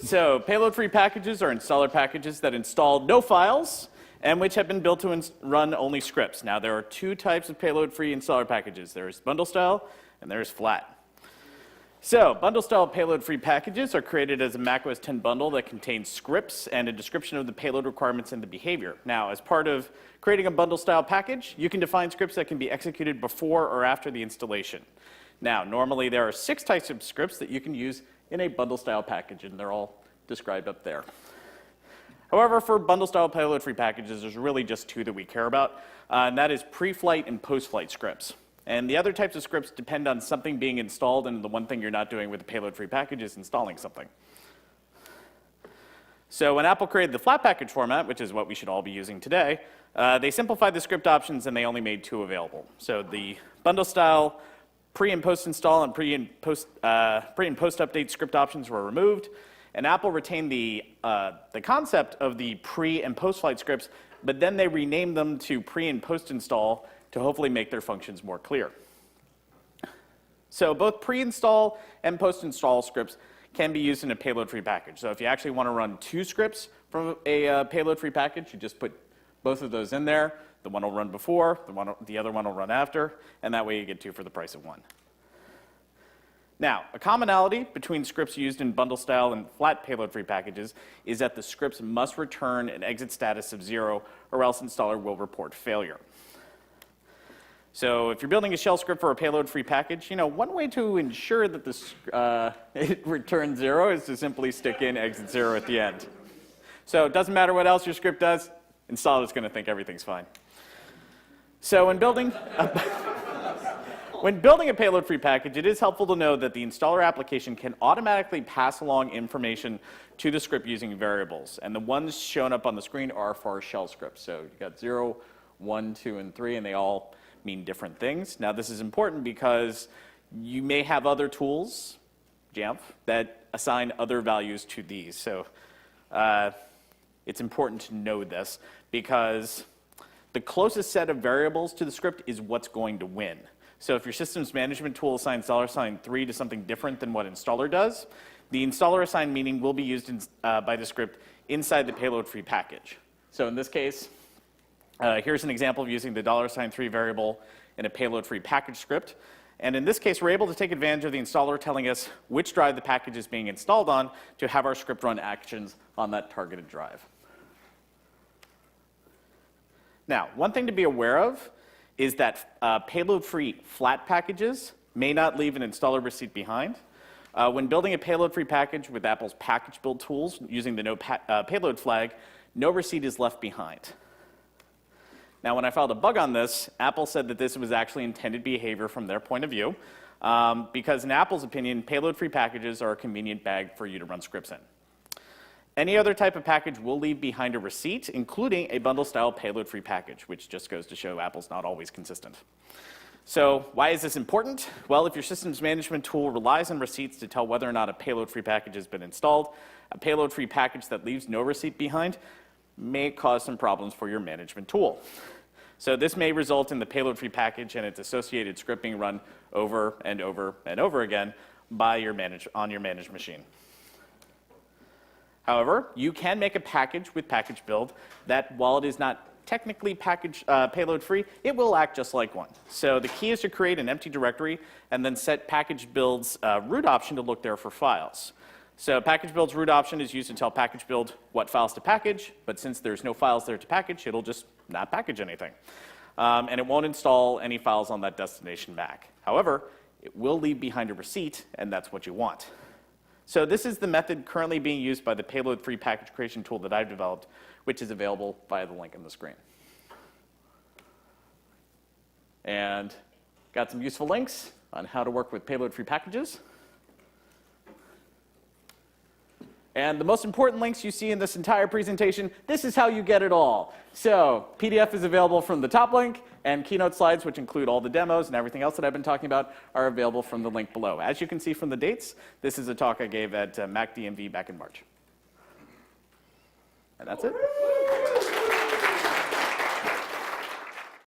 So payload-free packages are installer packages that install no files and which have been built to run only scripts. Now, there are two types of payload-free installer packages. There's bundle style and there's flat. So bundle style payload-free packages are created as a macOS 10 bundle that contains scripts and a description of the payload requirements and the behavior. Now, as part of creating a bundle style package, you can define scripts that can be executed before or after the installation. Now, normally there are 6 types of scripts that you can use in a bundle style package, and they're all described up there. However, for bundle style payload-free packages, there's really just 2 that we care about, and that is pre-flight and post-flight scripts. And the other types of scripts depend on something being installed, and the one thing you're not doing with the payload-free package is installing something. So when Apple created the flat package format, which is what we should all be using today, they simplified the script options and they only made 2 available. So the bundle style pre and post install and pre and post update script options were removed, and Apple retained the concept of the pre and post flight scripts, but then they renamed them to pre and post install to hopefully make their functions more clear. So both pre-install and post-install scripts can be used in a payload-free package. So if you actually want to run 2 scripts from a payload-free package, you just put both of those in there. The one will run before, the other one will run after, and that way you get 2 for the price of 1. Now, a commonality between scripts used in bundle style and flat payload-free packages is that the scripts must return an exit status of 0, or else installer will report failure. So if you're building a shell script for a payload-free package, one way to ensure that it returns 0 is to simply stick in exit 0 at the end. So it doesn't matter what else your script does, installer's going to think everything's fine. So when building a payload-free package, it is helpful to know that the installer application can automatically pass along information to the script using variables. And the ones shown up on the screen are for shell scripts. So you've got 0, 1, 2, and 3, and they all mean different things. Now, this is important because you may have other tools, Jamf, that assign other values to these. So it's important to know this because the closest set of variables to the script is what's going to win. So if your systems management tool assigns $3 to something different than what installer does, the installer assigned meaning will be used by the script inside the payload-free package. So in this case, here's an example of using the $3 variable in a payload-free package script. And in this case, we're able to take advantage of the installer telling us which drive the package is being installed on to have our script run actions on that targeted drive. Now, one thing to be aware of is that payload-free flat packages may not leave an installer receipt behind. When building a payload-free package with Apple's package build tools using the no payload flag, no receipt is left behind. Now, when I filed a bug on this, Apple said that this was actually intended behavior from their point of view, because in Apple's opinion, payload-free packages are a convenient bag for you to run scripts in. Any other type of package will leave behind a receipt, including a bundle-style payload-free package, which just goes to show Apple's not always consistent. So why is this important? Well, if your systems management tool relies on receipts to tell whether or not a payload-free package has been installed, a payload-free package that leaves no receipt behind may cause some problems for your management tool. So this may result in the payload-free package and its associated script being run over and over and over again by on your managed machine. However, you can make a package with package build that, while it is not technically payload-free, it will act just like one. So the key is to create an empty directory and then set package build's root option to look there for files. So package build's root option is used to tell package build what files to package, but since there's no files there to package, it'll just not package anything. And it won't install any files on that destination Mac. However, it will leave behind a receipt, and that's what you want. So this is the method currently being used by the payload-free package creation tool that I've developed, which is available via the link on the screen. And got some useful links on how to work with payload-free packages. And the most important links you see in this entire presentation, this is how you get it all. So PDF is available from the top link, and keynote slides, which include all the demos and everything else that I've been talking about, are available from the link below. As you can see from the dates, this is a talk I gave at MacDMV back in March. And that's it.